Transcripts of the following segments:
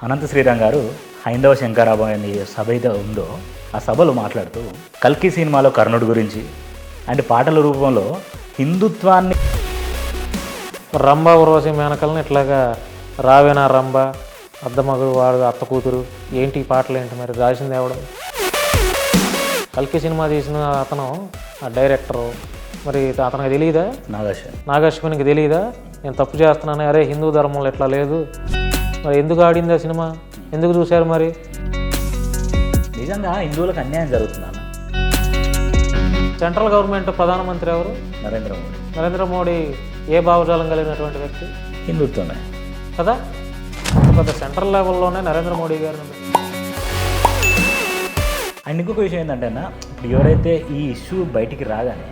అనంత శ్రీరామ్ గారు హైందవ శంకరాభం అనే సభ అయితే ఉందో ఆ సభలో మాట్లాడుతూ కల్కి సినిమాలో కర్ణుడి గురించి అండ్ పాటల రూపంలో హిందుత్వాన్ని రంభ ఉర్వశి మేనకల్ని ఇట్లాగా రావేనా రంభ అద్దమగుడు వాడు అత్త కూతురు ఏంటి ఈ పాటలు ఏంటి మరి రాసింది ఎవడు? కల్కి సినిమా తీసిన అతను ఆ డైరెక్టరు మరి అతనికి తెలియదా? నాగశ్వినికి తెలియదా నేను తప్పు చేస్తున్నాను, అరే హిందూ ధర్మంలో ఇట్లా లేదు, మరి ఎందుకు ఆడింది ఆ సినిమా, ఎందుకు చూశారు? మరి నిజంగా హిందువులకు అన్యాయం జరుగుతుందన్న. సెంట్రల్ గవర్నమెంట్ ప్రధానమంత్రి ఎవరు? నరేంద్ర మోడీ ఏ భావజాలం కలిగినటువంటి వ్యక్తి? హిందుత్వమే కదా. పెద్ద సెంట్రల్ లెవెల్లోనే నరేంద్ర మోడీ గారిని. అండ్ ఇంకొక విషయం ఏంటంటే అన్న, ఇప్పుడు ఎవరైతే ఈ ఇష్యూ బయటికి రాగానే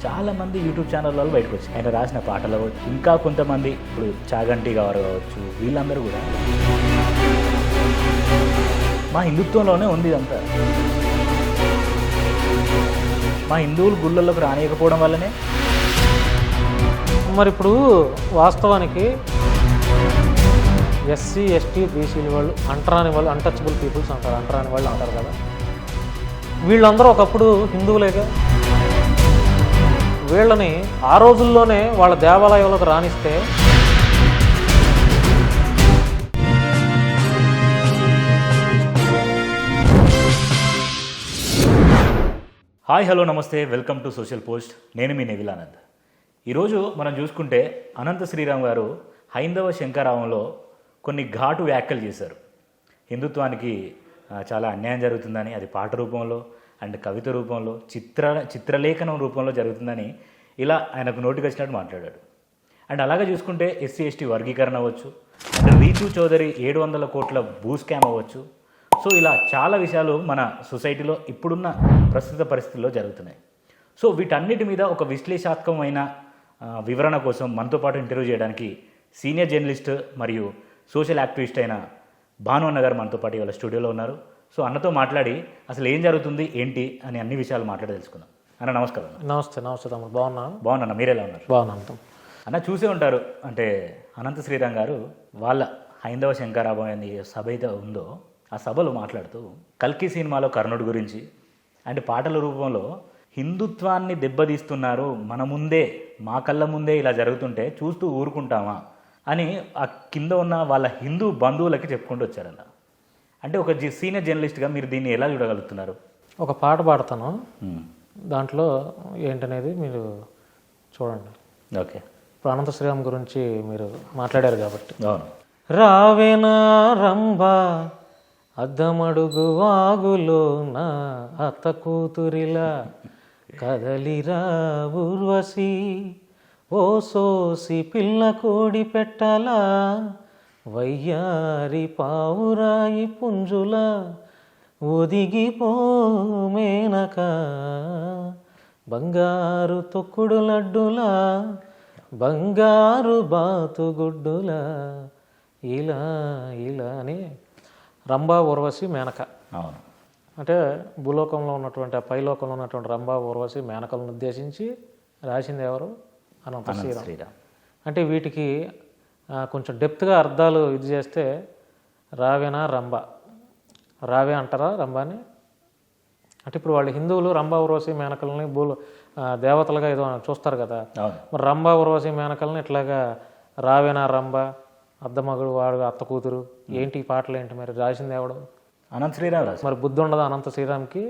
చాలామంది యూట్యూబ్ ఛానళ్ళలో బయటకు వచ్చి ఆయన రాసిన పాటలు అవ్వచ్చు, ఇంకా కొంతమంది ఇప్పుడు చాగంటి గారు కావచ్చు, వీళ్ళందరూ కూడా మా హిందుత్వంలోనే ఉంది ఇదంతా, మా హిందువులు గుళ్ళల్లోకి రానియకపోవడం వల్లనే. మరి ఇప్పుడు వాస్తవానికి ఎస్సీ ఎస్టీ బీసీలు వాళ్ళు అంటరాని వాళ్ళు, అన్టచబుల్ పీపుల్స్ అంటారు, అంటరాని వాళ్ళు అంటారు కదా, వీళ్ళందరూ ఒకప్పుడు హిందువులేగా. వీళ్ళని ఆ రోజుల్లోనే వాళ్ళ దేవాలయంలోకి రాణిస్తే హాయ్ హలో నమస్తే, వెల్కమ్ టు సోషల్ పోస్ట్. నేను మీ నెవిల్ ఆనంద్. ఈరోజు మనం చూసుకుంటే అనంత శ్రీరామ్ గారు హైందవ శంకరాభంలో కొన్ని ఘాటు వ్యాఖ్యలు చేశారు. హిందుత్వానికి చాలా అన్యాయం జరుగుతుందని, అది పాట రూపంలో అండ్ కవిత రూపంలో చిత్రలేఖనం రూపంలో జరుగుతుందని ఇలా ఆయనకు నోటికి వచ్చినట్టు మాట్లాడాడు. అండ్ అలాగే చూసుకుంటే ఎస్సీ ఎస్టీ వర్గీకరణ అవ్వచ్చు, అండ్ రీతు చౌదరి 700 కోట్ల భూ స్కామ్ అవ్వచ్చు. సో ఇలా చాలా విషయాలు మన సొసైటీలో ఇప్పుడున్న ప్రస్తుత పరిస్థితుల్లో జరుగుతున్నాయి. సో వీటన్నిటి మీద ఒక విశ్లేషాత్మకమైన వివరణ కోసం మనతో పాటు ఇంటర్వ్యూ చేయడానికి సీనియర్ జర్నలిస్ట్ మరియు సోషల్ యాక్టివిస్ట్ అయిన భాను అన్న గారు మనతో పాటు ఇవాళ స్టూడియోలో ఉన్నారు. సో అన్నతో మాట్లాడి అసలు ఏం జరుగుతుంది ఏంటి అని అన్ని విషయాలు మాట్లాడి తెలుసుకుందాం. అన్న నమస్కారం. నమస్తే తమ్ముడు. బాగున్నా, మీరెలా ఉన్నారు? బాగున్నాను అన్న. చూసే ఉంటారు, అంటే అనంత శ్రీరామ్ గారు వాళ్ళ హైందవ శంకరాభం అనే సభ అయితే ఉందో ఆ సభలో మాట్లాడుతూ కల్కి సినిమాలో కర్ణుడి గురించి అండ్ పాటల రూపంలో హిందుత్వాన్ని దెబ్బతీస్తున్నారు, మన ముందే మా కళ్ళ ముందే ఇలా జరుగుతుంటే చూస్తూ ఊరుకుంటామా అని ఆ కింద ఉన్న వాళ్ళ హిందూ బంధువులకి చెప్పుకుంటూ వచ్చారన్న. అంటే ఒక సీనియర్ జర్నలిస్ట్గా మీరు దీన్ని ఎలా చూడగలుగుతున్నారు? ఒక పాట పాడతాను, దాంట్లో ఏంటనేది మీరు చూడండి. ఓకే. ఇప్పుడు అనంత శ్రీరామ్ గురించి మీరు మాట్లాడారు కాబట్టి. అవును. రావేనా రంభ అద్దమడుగు వాగులో నా అత్త కూతురిలా కదలిరా ఊర్వశి ఓ సోసి పిల్ల కోడి పెట్టాలా వయ్యారి పావురాయి పుంజుల ఒదిగిపో మేనక బంగారు తొక్కుడు లడ్డులా బంగారు బాతుగుడ్డులా ఇలా ఇలా అని రంభా ఉర్వశి మేనక. అవును. అంటే భూలోకంలో ఉన్నటువంటి ఆ పైలోకంలో ఉన్నటువంటి రంభా ఉర్వశి మేనకలను ఉద్దేశించి రాసింది ఎవరు? అనంత శ్రీరామ్. అంటే వీటికి కొంచెం డెప్త్గా అర్థాలు ఇది చేస్తే రావేనా రంభ, రావే అంటారా రంభాని? అంటే ఇప్పుడు వాళ్ళు హిందువులు రంభా ఉర్వశి మేనకల్ని దేవతలుగా ఏదో చూస్తారు కదా, మరి రంభా ఉర్వశి మేనకల్ని ఇట్లాగా రావేనా రంభ అద్దమగుడు వాడు అత్త కూతురు ఏంటి ఈ పాటలు ఏంటి మరి రాసింది ఎవడు? అనంత శ్రీరామ్. మరి బుద్ధి ఉండదా అనంత శ్రీరామ్కి?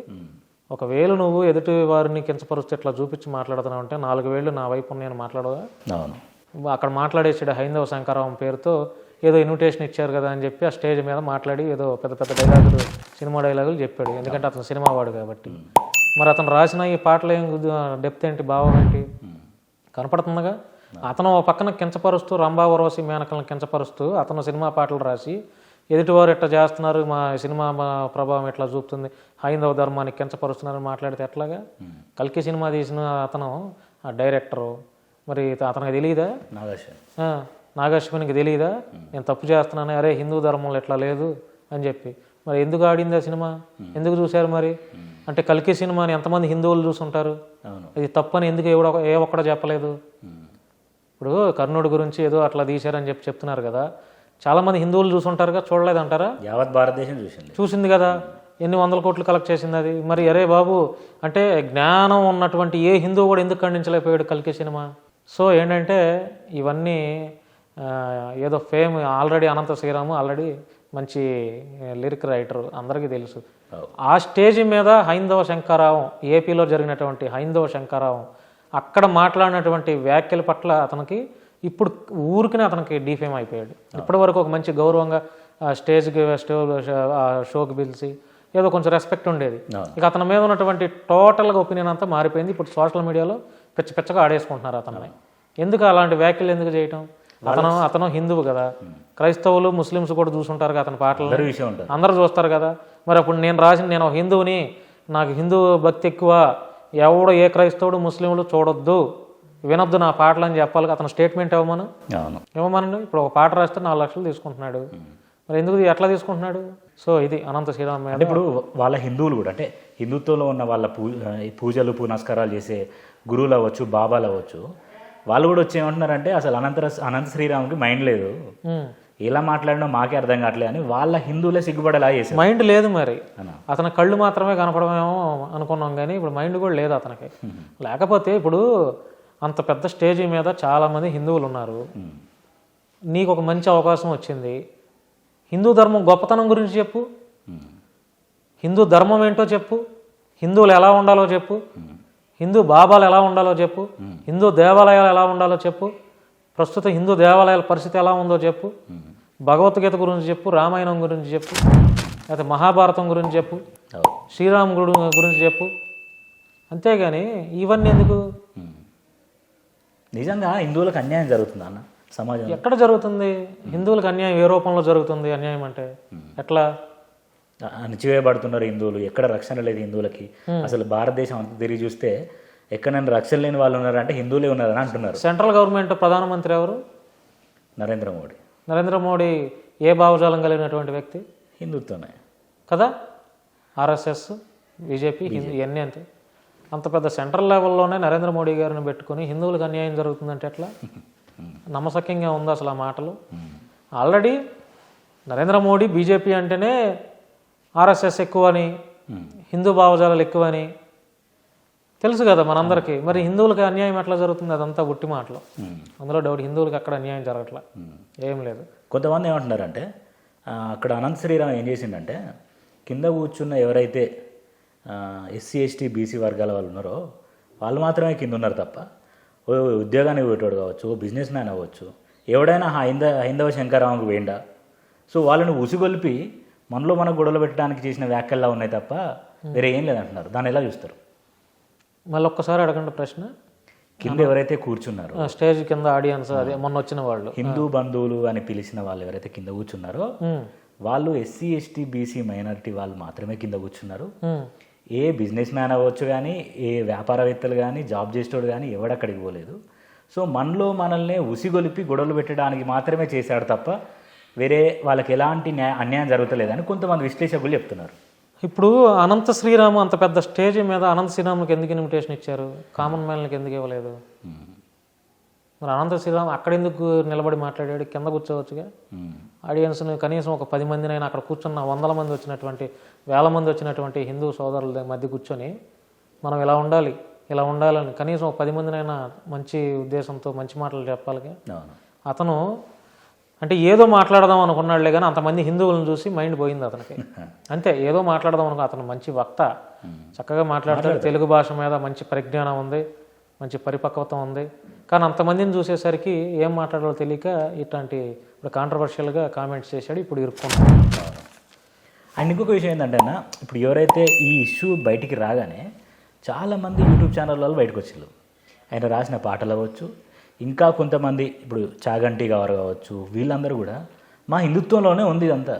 ఒకవేళ నువ్వు ఎదుటి వారిని కించపరుస్తూ ఇట్లా చూపించి మాట్లాడుతున్నావు అంటే 4 వేళ్ళు నా వైపు నేను మాట్లాడదా? అవును. అక్కడ మాట్లాడేసాడు హైందవ శంకరాభం పేరుతో, ఏదో ఇన్విటేషన్ ఇచ్చారు కదా అని చెప్పి ఆ స్టేజ్ మీద మాట్లాడి ఏదో పెద్ద పెద్ద డైలాగులు, సినిమా డైలాగులు చెప్పాడు. ఎందుకంటే అతను సినిమా వాడు కాబట్టి. మరి అతను రాసిన ఈ పాటలు ఏం డెప్త్ ఏంటి, భావం ఏంటి కనపడుతుందిగా. అతను పక్కన కించపరుస్తూ రంభా ఉర్వశి మేనకలను కించపరుస్తూ అతను సినిమా పాటలు రాసి ఎదుటివారు ఎట్లా చేస్తున్నారు, మా సినిమా ప్రభావం ఎట్లా చూపుతుంది, హైందవ ధర్మాన్ని కించపరుస్తున్నారని మాట్లాడితే ఎట్లాగా? కల్కి సినిమా తీసిన అతను ఆ డైరెక్టరు, మరి అతనికి తెలియదా? నాగశ్వినికి తెలియదా నేను తప్పు చేస్తున్నాను, అరే హిందూ ధర్మంలో ఎట్లా లేదు అని చెప్పి? మరి ఎందుకు ఆడింది ఆ సినిమా, ఎందుకు చూశారు? మరి అంటే కల్కి సినిమాని ఎంతమంది హిందువులు చూసుంటారు? ఇది తప్పని ఎందుకు ఏ ఒక్కడో చెప్పలేదు? ఇప్పుడు కర్ణుడి గురించి ఏదో అట్లా తీశారని చెప్తున్నారు కదా, చాలామంది హిందువులు చూసుంటారుగా, చూడలేదంటారా? యావత్ భారతదేశం చూసింది. చూసింది కదా, ఎన్ని వందల కోట్లు కలెక్ట్ చేసింది అది. మరి అరే బాబు, అంటే జ్ఞానం ఉన్నటువంటి ఏ హిందువు కూడా ఎందుకు ఖండించలేకపోయాడు కల్కి సినిమా? సో ఏంటంటే ఇవన్నీ ఏదో ఫేమ్. ఆల్రెడీ అనంత శ్రీరాము ఆల్రెడీ మంచి లిరిక్ రైటరు, అందరికీ తెలుసు. ఆ స్టేజ్ మీద హైందవ శంకరావం, ఏపీలో జరిగినటువంటి హైందవ శంకరావం అక్కడ మాట్లాడినటువంటి వ్యాఖ్యల పట్ల అతనికి ఇప్పుడు ఊరికినే అతనికి డీఫేమ్ అయిపోయాడు. ఇప్పటి వరకు ఒక మంచి గౌరవంగా స్టేజ్కి షోకి పిలిచి ఏదో కొంచెం రెస్పెక్ట్ ఉండేది. ఇక అతని మీద ఉన్నటువంటి టోటల్గా ఒపీనియన్ అంతా మారిపోయింది. ఇప్పుడు సోషల్ మీడియాలో పిచ్చగా ఆడేసుకుంటున్నారు అతన్ని. ఎందుకు అలాంటి వ్యాఖ్యలు ఎందుకు చేయటం? అతను హిందువు కదా, క్రైస్తవులు ముస్లిమ్స్ కూడా చూసుంటారు కదా అతని పాటలు, అందరూ చూస్తారు కదా. మరి అప్పుడు నేను హిందువుని, నాకు హిందూ భక్తి ఎక్కువ, ఎవడో ఏ క్రైస్తవుడు ముస్లింలు చూడొద్దు, వినొద్దు నా పాటలు అని చెప్పాలి. అతను స్టేట్మెంట్ ఇవ్వమనండి. ఇప్పుడు ఒక పాట రాస్తే 4 లక్షలు తీసుకుంటున్నాడు. మరి ఎందుకు ఎట్లా తీసుకుంటున్నాడు? సో ఇది అనంత శ్రీరామ్. అంటే ఇప్పుడు వాళ్ళ హిందువులు కూడా, అంటే హిందుత్వంలో ఉన్న వాళ్ళ పూజలు పునస్కారాలు చేసే గురువులు అవ్వచ్చు, బాబాలు అవ్వచ్చు, వాళ్ళు కూడా వచ్చి ఏమంటున్నారంటే అసలు అనంత శ్రీరామ్కి మైండ్ లేదు, ఎలా మాట్లాడినా మాకే అర్థం కావట్లేదు అని వాళ్ళ హిందువులే సిగ్గుపడేలా చేశారు. మైండ్ లేదు మరి, అతని కళ్ళు మాత్రమే కనపడమేమో అనుకున్నాం, కానీ ఇప్పుడు మైండ్ కూడా లేదు అతనికి. లేకపోతే ఇప్పుడు అంత పెద్ద స్టేజ్ మీద చాలామంది హిందువులు ఉన్నారు, నీకు ఒక మంచి అవకాశం వచ్చింది, హిందూ ధర్మం గొప్పతనం గురించి చెప్పు, హిందూ ధర్మం ఏంటో చెప్పు, హిందువులు ఎలా ఉండాలో చెప్పు, హిందూ బాబాలు ఎలా ఉండాలో చెప్పు, హిందూ దేవాలయాలు ఎలా ఉండాలో చెప్పు, ప్రస్తుతం హిందూ దేవాలయాల పరిస్థితి ఎలా ఉందో చెప్పు, భగవద్గీత గురించి చెప్పు, రామాయణం గురించి చెప్పు, లేకపోతే మహాభారతం గురించి చెప్పు, శ్రీరాముడు గురించి చెప్పు. అంతేగాని ఇవన్నీ ఎందుకు? నిజంగా హిందువులకు అన్యాయం జరుగుతుంది అన్న సమాజం? ఎక్కడ జరుగుతుంది హిందువులకు అన్యాయం? ఏ రూపంలో జరుగుతుంది అన్యాయం? అంటే ఎట్లా అణచివేయబడుతున్నారు హిందువులు? ఎక్కడ రక్షణ లేదు హిందువులకి. అసలు భారతదేశం అంతా తిరిగి చూస్తే ఎక్కడైనా రక్షణ లేని వాళ్ళు ఉన్నారంటే హిందువులే ఉన్నారని అంటున్నారు. సెంట్రల్ గవర్నమెంట్ ప్రధానమంత్రి ఎవరు? నరేంద్ర మోడీ. నరేంద్ర మోడీ ఏ భావజాలం కలిగినటువంటి వ్యక్తి? హిందుత్వమే కదా. ఆర్ఎస్ఎస్, బీజేపీ, ఇవన్నీ అంతే. అంత పెద్ద సెంట్రల్ లెవెల్లోనే నరేంద్ర మోడీ గారిని పెట్టుకుని హిందువులకు అన్యాయం జరుగుతుందంటే ఎట్లా? నమ్మశక్యంగా ఉంది అసలు ఆ మాటలు? ఆల్రెడీ నరేంద్ర మోడీ, బీజేపీ అంటేనే ఆర్ఎస్ఎస్ ఎక్కువని, హిందూ భావజాలాలు ఎక్కువని తెలుసు కదా మనందరికీ. మరి హిందువులకి అన్యాయం ఎట్లా జరుగుతుంది? అదంతా ఉట్టి మాటలు, అందులో డౌట్. హిందువులకి అక్కడ అన్యాయం జరగట్లా, ఏం లేదు. కొంతమంది ఏమంటున్నారంటే అక్కడ అనంత శ్రీరామ్ ఏం చేసిండంటే కింద కూర్చున్న ఎవరైతే ఎస్సీ ఎస్టీ బీసీ వర్గాల వాళ్ళు ఉన్నారో వాళ్ళు మాత్రమే కింద ఉన్నారు తప్ప ఉద్యోగానికి పోయేటోడు కావచ్చు, బిజినెస్ మ్యాన్ అవ్వచ్చు, ఎవడైనా హైందవ శంకరామంకు వేయండా. సో వాళ్ళని ఉసిగొల్పి మనలో మన గొడవలు పెట్టడానికి చేసిన వ్యాఖ్యల్లా ఉన్నాయి తప్ప వేరే ఏం లేదంటున్నారు. దాన్ని ఎలా చూస్తారు? మళ్ళీ ఒక్కసారి అడగండి ప్రశ్న. కింద ఎవరైతే కూర్చున్నారో స్టేజ్ కింద ఆడియన్స్, అదే మొన్న వచ్చిన వాళ్ళు, హిందూ బంధువులు అని పిలిచిన వాళ్ళు ఎవరైతే కింద కూర్చున్నారో వాళ్ళు ఎస్సీ ఎస్టీ బీసీ మైనారిటీ వాళ్ళు మాత్రమే కింద కూర్చున్నారు. ఏ బిజినెస్ మ్యాన్ అవ్వచ్చు కానీ, ఏ వ్యాపారవేత్తలు కానీ, జాబ్ చేసేటోడు కానీ ఎవడక్కడికి పోలేదు. సో మనలో మనల్ని ఉసిగొలిపి గొడవలు పెట్టడానికి మాత్రమే చేశాడు తప్ప వేరే వాళ్ళకి ఎలాంటి అన్యాయం జరుగుతలేదని కొంతమంది విశ్లేషకులు చెప్తున్నారు. ఇప్పుడు అనంత శ్రీరాము అంత పెద్ద స్టేజ్ మీద అనంత శ్రీరాముకి ఎందుకు ఇన్విటేషన్ ఇచ్చారు? కామన్ మ్యాన్కి ఎందుకు ఇవ్వలేదు? మరి అనంత శ్రీరామ్ అక్కడ ఎందుకు నిలబడి మాట్లాడాడు? కింద కూర్చోవచ్చుగా. ఆడియన్స్ని కనీసం ఒక 10 మందినైనా అక్కడ కూర్చున్న 100 మంది వచ్చినటువంటి, 1000 మంది వచ్చినటువంటి హిందూ సోదరుల మధ్య కూర్చొని మనం ఇలా ఉండాలి, ఇలా ఉండాలని కనీసం ఒక 10 మందినైనా మంచి ఉద్దేశంతో మంచి మాటలు చెప్పాలిగా. అతను అంటే ఏదో మాట్లాడదాం అనుకున్నాడులే కానీ అంతమంది హిందువులను చూసి మైండ్ పోయింది అతనికి. అంతే, ఏదో మాట్లాడదాం అనుకో. అతను మంచి వక్త, చక్కగా మాట్లాడతాడు, తెలుగు భాష మీద మంచి పరిజ్ఞానం ఉంది, మంచి పరిపక్వత ఉంది. కానీ అంతమందిని చూసేసరికి ఏం మాట్లాడాలో తెలియక ఇట్లాంటి ఇప్పుడు కాంట్రవర్షియల్గా కామెంట్స్ చేశాడు. ఇప్పుడు ఇరుక్కున్నాడు. అండ్ ఇంకొక విషయం ఏంటంటే అన్న, ఇప్పుడు ఎవరైతే ఈ ఇష్యూ బయటికి రాగానే చాలామంది యూట్యూబ్ ఛానల్ వాళ్ళు బయటకు వచ్చారు. ఆయన రాసిన పాటలు అవ్వచ్చు, ఇంకా కొంతమంది ఇప్పుడు చాగంటి గారు కావచ్చు, వీళ్ళందరూ కూడా మా హిందుత్వంలోనే ఉంది ఇదంతా,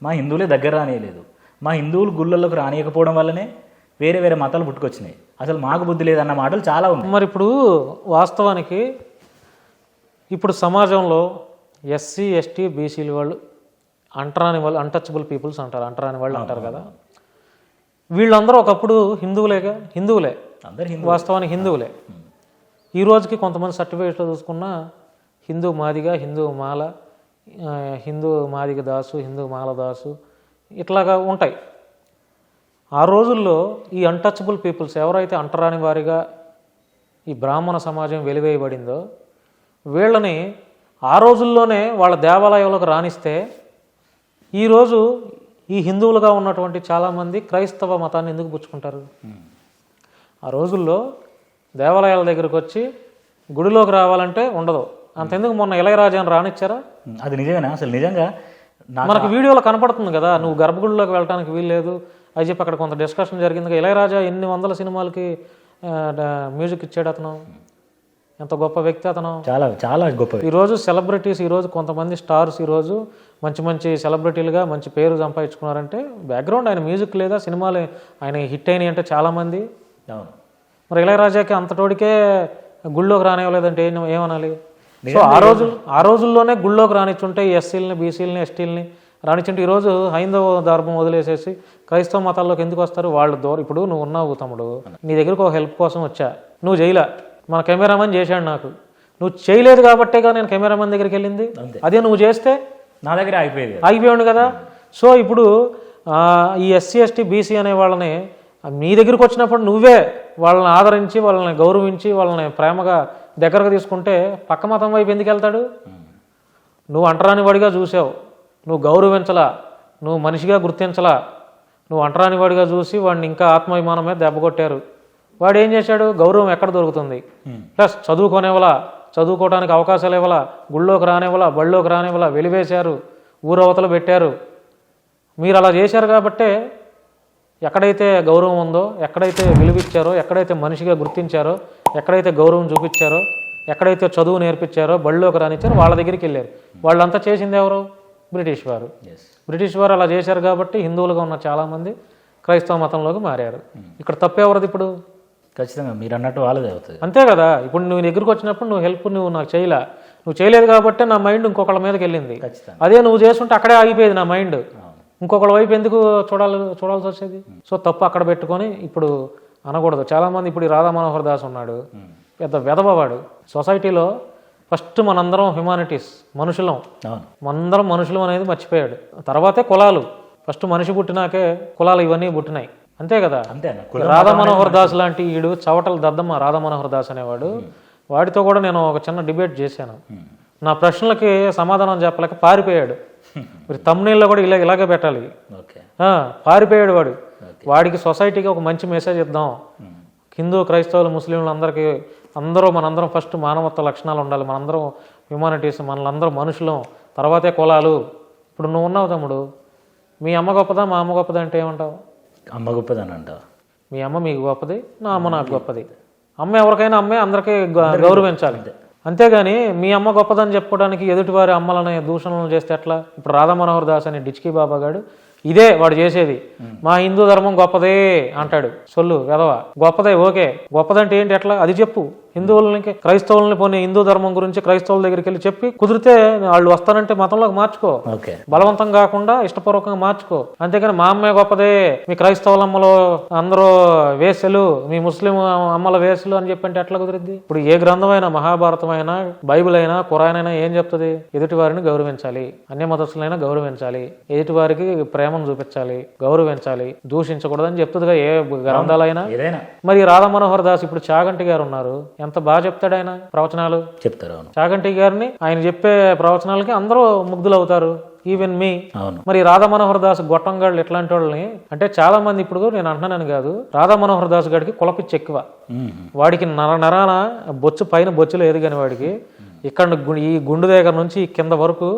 మా హిందువులే దగ్గర రానియలేదు, మా హిందువులు గుళ్ళల్లోకి రానియకపోవడం వల్లనే వేరే వేరే మతాలు పుట్టుకొచ్చినాయి, అసలు మాకు బుద్ధి లేదన్న మాటలు చాలా ఉన్నాయి. మరి ఇప్పుడు వాస్తవానికి ఇప్పుడు సమాజంలో ఎస్సీ ఎస్టీ బీసీలు వాళ్ళు అంటరాని వాళ్ళు, అన్టచబుల్ పీపుల్స్ అంటారు, అంటరాని వాళ్ళు అంటారు కదా, వీళ్ళందరూ ఒకప్పుడు హిందువులేగా. హిందువులే, వాస్తవానికి హిందువులే. ఈ రోజుకి కొంతమంది సర్టిఫికేట్లో చూసుకున్నా హిందూ మాదిగా, హిందూ మాల, హిందూ మాదిగ దాసు, హిందూ మాలదాసు ఇట్లాగా ఉంటాయి. ఆ రోజుల్లో ఈ అన్టచబుల్ పీపుల్స్ ఎవరైతే అంటరాని వారిగా ఈ బ్రాహ్మణ సమాజం వెలివేయబడిందో వీళ్ళని ఆ రోజుల్లోనే వాళ్ళ దేవాలయంలోకి రాణిస్తే ఈరోజు ఈ హిందువులుగా ఉన్నటువంటి చాలామంది క్రైస్తవ మతాన్ని ఎందుకు పుచ్చుకుంటారు? ఆ రోజుల్లో దేవాలయాల దగ్గరకు వచ్చి గుడిలోకి రావాలంటే ఉండదు. అంతెందుకు మొన్న ఇళయరాజాని రానిచ్చారా? అది నిజంగానే అసలు నిజంగా మనకు వీడియోలో కనపడుతుంది కదా, నువ్వు గర్భగుడిలోకి వెళ్ళడానికి వీల్లేదు అని చెప్పి అక్కడ కొంత డిస్కషన్ జరిగింది. ఇళయరాజా ఎన్ని వందల సినిమాలకి మ్యూజిక్ ఇచ్చాడు. అతను ఎంత గొప్ప వ్యక్తి అతను, చాలా చాలా గొప్ప. ఈరోజు సెలబ్రిటీస్, ఈరోజు కొంతమంది స్టార్స్ ఈరోజు మంచి మంచి సెలబ్రిటీలుగా మంచి పేరు సంపాదించుకున్నారంటే బ్యాక్గ్రౌండ్ ఆయన మ్యూజిక్ లేదా సినిమాలు ఆయన హిట్ అయినాయి అంటే చాలామంది. అవును. మరి ఇళయరాజాకి అంతటోడికే గుళ్ళోకి రానివ్వలేదంటే ఏమనాలి? సో ఆ రోజుల్లోనే గుళ్ళోకి రానిచ్చుంటే ఎస్సీలని, బీసీలని, ఎస్టీలని రానిచ్చుంటే ఈరోజు హైందవ ధర్మం వదిలేసేసి క్రైస్తవ మతాల్లోకి ఎందుకు వస్తారు? వాళ్ళు ఇప్పుడు నువ్వు ఉన్నావు తమ్ముడు, నీ దగ్గరకు ఒక హెల్ప్ కోసం వచ్చా, నువ్వు చేయలే, మన కెమెరామెన్ చేశాడు, నాకు నువ్వు చేయలేదు కాబట్టేగా నేను కెమెరామెన్ దగ్గరికి వెళ్ళింది. అదే నువ్వు చేస్తే నా దగ్గర ఆగిపోయాడు కదా. సో ఇప్పుడు ఈ ఎస్సీ, ఎస్టీ, బీసీ అనే వాళ్ళని నీ దగ్గరికి వచ్చినప్పుడు నువ్వే వాళ్ళని ఆదరించి, వాళ్ళని గౌరవించి, వాళ్ళని ప్రేమగా దగ్గరకు తీసుకుంటే పక్క మతం వైపు ఎందుకు వెళ్తాడు? నువ్వు అంటరాని వాడిగా చూసావు, నువ్వు గౌరవించలా, నువ్వు మనిషిగా గుర్తించలా, నువ్వు అంటరాని వాడిగా చూసి వాడిని ఇంకా ఆత్మాభిమానం మీద దెబ్బ కొట్టారు. వాడు ఏం చేశాడు? గౌరవం ఎక్కడ దొరుకుతుంది? ప్లస్ చదువుకోనివ్వలా, చదువుకోవడానికి అవకాశాలు ఇవ్వాలా, గుళ్ళోకి రానివ్వాలా, బళ్ళోకి రానివ్వాలా, వెలివేశారు, ఊరవతలు పెట్టారు. మీరు అలా చేశారు కాబట్టే ఎక్కడైతే గౌరవం ఉందో, ఎక్కడైతే విలువిచ్చారో, ఎక్కడైతే మనిషిగా గుర్తించారో, ఎక్కడైతే గౌరవం చూపించారో, ఎక్కడైతే చదువు నేర్పించారో, బళ్ళోకి రానిచ్చారో వాళ్ళ దగ్గరికి వెళ్ళారు. వాళ్ళంతా చేసింది ఎవరు? బ్రిటిష్ వారు. బ్రిటిష్ వారు అలా చేశారు కాబట్టి హిందువులుగా ఉన్న చాలామంది క్రైస్తవ మతంలోకి మారారు. ఇక్కడ తప్పెవరది ఇప్పుడు? ఖచ్చితంగా మీరు అన్నట్టు వాళ్ళదే అవుతుంది. అంతే కదా. ఇప్పుడు నువ్వు దగ్గరికి వచ్చినప్పుడు నువ్వు హెల్ప్ నువ్వు నాకు నువ్వు చేయలేదు కాబట్టి నా మైండ్ ఇంకొకళ్ళ మీదకి వెళ్ళింది. అదే నువ్వు చేస్తుంటే అక్కడే ఆగిపోయేది నా మైండ్, ఇంకొకళ్ళ వైపు ఎందుకు చూడాల్సి వచ్చేది? సో తప్పు అక్కడ పెట్టుకొని ఇప్పుడు అనకూడదు. చాలామంది ఇప్పుడు ఈ రాధా మనోహర్ దాస్ ఉన్నాడు, పెద్ద వెధవవాడు. సొసైటీలో ఫస్ట్ మనందరం హ్యుమానిటీస్, మనుషులం, మనందరం మనుషులం అనేది మర్చిపోయాడు. తర్వాతే కులాలు. ఫస్ట్ మనిషి పుట్టినాకే కులాలు ఇవన్నీ పుట్టినాయి. అంతే కదా. రాధా మనోహర్ దాస్ లాంటి ఈడు చవటల దద్దమ్మ రాధా మనోహర్ దాస్ అనేవాడు, వాడితో కూడా నేను ఒక చిన్న డిబేట్ చేశాను. నా ప్రశ్నలకి సమాధానం చెప్పలేక పారిపోయాడు. మీరు తమ్ముళ్ళలో కూడా ఇలాగే పెట్టాలి. పారిపోయాడు వాడు. వాడికి సొసైటీకి ఒక మంచి మెసేజ్ ఇద్దాం. హిందూ, క్రైస్తవులు, ముస్లింలు అందరికీ మనందరం ఫస్ట్ మానవత్వ లక్షణాలు ఉండాలి, మనందరం హ్యుమానిటీస్, మనందరం మనుషులం, తర్వాతే కులాలు. ఇప్పుడు నువ్వు ఉన్నావు తమ్ముడు, మీ అమ్మ గొప్పదా మా అమ్మ గొప్పదా అంటే ఏమంటావు? అమ్మ గొప్పదని అంటావు. మీ అమ్మ మీకు గొప్పది, నా అమ్మ నాకు గొప్పది. అమ్మ ఎవరికైనా అమ్మే, అందరికీ గౌరవించాలి. అంతేగాని మీ అమ్మ గొప్పదని చెప్పుకోవడానికి ఎదుటివారి అమ్మలని దూషణలు చేస్తే ఎట్లా? ఇప్పుడు రాధా మనోహర్ దాస్ అని డిచ్కీ బాబా గాడు ఇదే వాడు చేసేది. మా హిందూ ధర్మం గొప్పదే అంటాడు. సొల్లు వెదవ. గొప్పదే, ఓకే, గొప్పదంటే ఏంటి? ఎట్లా అది చెప్పు. హిందువులకి క్రైస్తవులని పోనీ హిందూ ధర్మం గురించి క్రైస్తవుల దగ్గరికి వెళ్ళి చెప్పి కుదిరితే వాళ్ళు వస్తానంటే మతంలోకి మార్చుకో, బలవంతం కాకుండా ఇష్టపూర్వకంగా మార్చుకో. అంతేగాని మా అమ్మే గొప్పదే, మీ క్రైస్తవుల అమ్మలో అందరూ వేసలు, మీ ముస్లిం అమ్మల వేసలు అని చెప్పంటే ఎట్లా కుదిరిద్ది? ఇప్పుడు ఏ గ్రంథమైనా, మహాభారతం అయినా, బైబిల్ అయినా, ఖురాన్ అయినా ఏం చెప్తుంది? ఎదుటి వారిని గౌరవించాలి, అన్య మతస్థులైనా గౌరవించాలి, ఎదుటి వారికి ప్రేమను చూపించాలి, గౌరవించాలి, దూషించకూడదని చెప్తుందిగా ఏ గ్రంథాలైనా. మరి రాధా మనోహర్ దాస్ ఇప్పుడు చాగంటి గారు ఉన్నారు, ఎంత బాగా చెప్తాడు ఆయన ప్రవచనాలు చెప్తారు. చాగంటి గారిని ఆయన చెప్పే ప్రవచనాలకి అందరూ ముగ్ధులవుతారు, ఈవెన్ మీ. మరి రాధా మనోహర్ దాస్ గొట్టంగాళ్ళు ఇట్లాంటి వాళ్ళని అంటే చాలా మంది, ఇప్పుడు నేను అంటున్నానని కాదు, రాధా మనోహర్ దాస్ గారికి కులపిచ్చి ఎక్కువ. వాడికి నరాన బొచ్చు పైన బొచ్చు లేదు కానీ వాడికి ఇక్కడ ఈ గుండు దగ్గర నుంచి కింద వరకు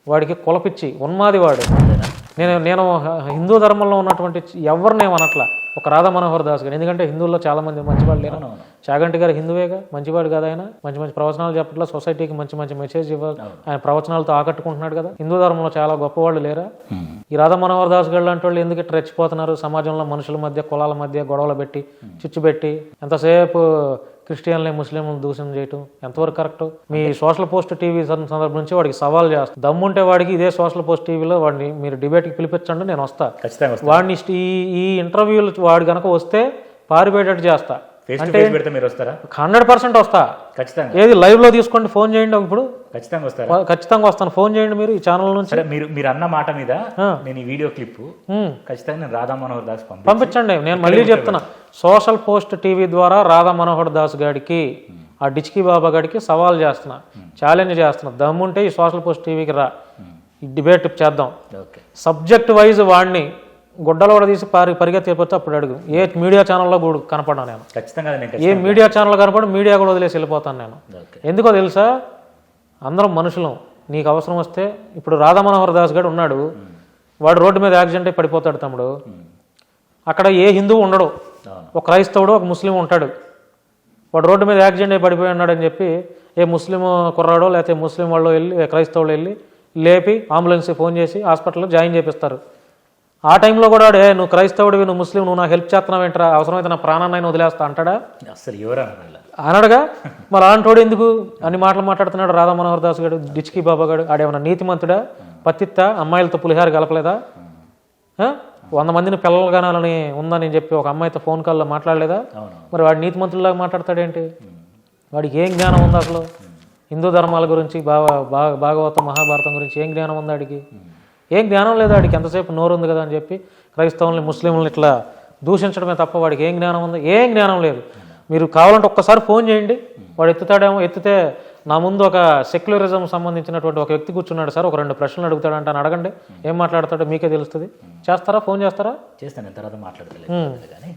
వాడికి కులపిచ్చి ఉన్మాది వాడు. నేను హిందూ ధర్మంలో ఉన్నటువంటి ఎవరినేమనట్లా, ఒక రాధా మనోహర్ దాస్ గారు. ఎందుకంటే హిందువుల్లో చాలా మంది మంచివాళ్ళు లేరు. చాగంటి గారు హిందువేగా, మంచివాడు కదా ఆయన. మంచి మంచి ప్రవచనాలు చెప్పట్లా, సొసైటీకి మంచి మంచి మెసేజ్ ఇవ్వాలి, ఆయన ప్రవచనాలతో ఆకట్టుకుంటున్నాడు కదా. హిందూ ధర్మంలో చాలా గొప్పవాళ్ళు లేరా? ఈ రాధా మనోహర్ దాస్ గారు లాంటి వాళ్ళు ఎందుకు ఇట్లా రెచ్చిపోతున్నారు? సమాజంలో మనుషుల మధ్య, కులాల మధ్య గొడవలు పెట్టి, చిచ్చు పెట్టి, ఎంతసేపు క్రిస్టియన్లే ముస్లింలు దూషణ చేయటం ఎంతవరకు కరెక్ట్? మీ సోషల్ పోస్ట్ టీవీ సందర్భం నుంచి వాడికి సవాల్ చేస్తా, దమ్ముంటే వాడికి ఇదే సోషల్ పోస్ట్ టీవీలో వాడిని మీరు డిబేట్కి పిలిపించండి, నేను వస్తా. వాడిని ఈ ఇంటర్వ్యూలు వాడు కనుక వస్తే పారిపోయేటట్టు చేస్తా. ఫేస్ టు ఫేస్ పెడితే మీరు వస్తారా? 100% వస్తా. ఖచ్చితంగా. ఏది లైవ్లో తీసుకోండి, ఫోన్ చేయండి. ఇప్పుడు ఖచ్చితంగా వస్తారా? ఖచ్చితంగా వస్తాను. ఫోన్ చేయండి మీరు ఈ ఛానల్ నుంచి. సరే, మీరు అన్న మాట మీద నేను ఈ వీడియో క్లిప్ ఖచ్చితంగా నేను రాధా మనోహర్ దాస్ పంపించండి. నేను మళ్ళీ చెప్తున్నా, సోషల్ పోస్ట్ టీవీ ద్వారా రాధా మనోహర్ దాస్ గారికి, ఆ డిచ్కి బాబా గారికి సవాల్ చేస్తున్నా, ఛాలెంజ్ చేస్తున్నా. దమ్ముంటే ఈ సోషల్ పోస్ట్ టీవీకి రా, ఈ డిబేట్ చేద్దాం. సబ్జెక్ట్ వైజ్ వాడిని గుడ్డలో కూడా తీసి పరిగెత్తిపోతే అప్పుడు అడుగు. ఏ మీడియా ఛానల్లో కూడా కనపడా నేను. ఏ మీడియా ఛానల్ కనపడి మీడియా కూడా వదిలేసి వెళ్ళిపోతాను నేను. ఎందుకో తెలుసా, అందరం మనుషులం. నీకు అవసరం వస్తే, ఇప్పుడు రాధా మనోహర్ దాస్ గారు ఉన్నాడు, వాడు రోడ్డు మీద యాక్సిడెంట్ అయి పడిపోతాడు తమ్ముడు. అక్కడ ఏ హిందువు ఉండడు, ఒక క్రైస్తవుడు ఒక ముస్లిం ఉంటాడు. వాడు రోడ్డు మీద యాక్సిడెంట్ అయి పడిపోయి ఉన్నాడు అని చెప్పి ఏ ముస్లిం కుర్రాడో లేకపోతే ముస్లిం వాళ్ళు వెళ్ళి, క్రైస్తవులు వెళ్ళి లేపి అంబులెన్స్కి ఫోన్ చేసి హాస్పిటల్లో జాయిన్ చేపిస్తారు. ఆ టైంలో కూడా నువ్వు క్రైస్తవుడివి, నువ్వు ముస్లిం, నువ్వు నాకు హెల్ప్ చేస్తున్నావు ఏంట్రా, అవసరమైతే నా ప్రాణాన్ని వదిలేస్తా అంటాడా? అసలు ఎవరు అనడుగా. మరి అలాంటోడు ఎందుకు అన్ని మాటలు మాట్లాడుతున్నాడు రాధా మనోహర్ దాస్ గారు, డిచ్కి బాబా గారు? ఆడేమన్నా నీతిమంతుడా? పత్తిత్తా? అమ్మాయిలతో పులిహార కలపలేదా? 100 మందిని పిల్లలు కనాలని ఉందని చెప్పి ఒక అమ్మాయితో ఫోన్ కాల్లో మాట్లాడలేదా? మరి వాడు నీతిమంతుల్లాగా మాట్లాడతాడేంటి? వాడికి ఏం జ్ఞానం ఉంది అసలు? హిందూ ధర్మాల గురించి, భాగవతం మహాభారతం గురించి ఏం జ్ఞానం ఉంది వాడికి? ఏం జ్ఞానం లేదు వాడికి. ఎంతసేపు నోరు ఉంది కదా అని చెప్పి క్రైస్తవుల్ని, ముస్లింలని ఇట్లా దూషించడమే తప్ప వాడికి ఏం జ్ఞానం ఉంది? ఏం జ్ఞానం లేదు. మీరు కావాలంటే ఒక్కసారి ఫోన్ చేయండి, వాడు ఎత్తుతాడేమో. ఎత్తితే నా ముందు ఒక సెక్యులరిజం సంబంధించినటువంటి ఒక వ్యక్తి కూర్చున్నాడు సార్, ఒక 2 ప్రశ్నలు అడుగుతాడంటే అని అడగండి, ఏం మాట్లాడతాడో మీకే తెలుస్తుంది. చేస్తారా? ఫోన్ చేస్తారా? చేస్తాను, తర్వాత మాట్లాడతాను.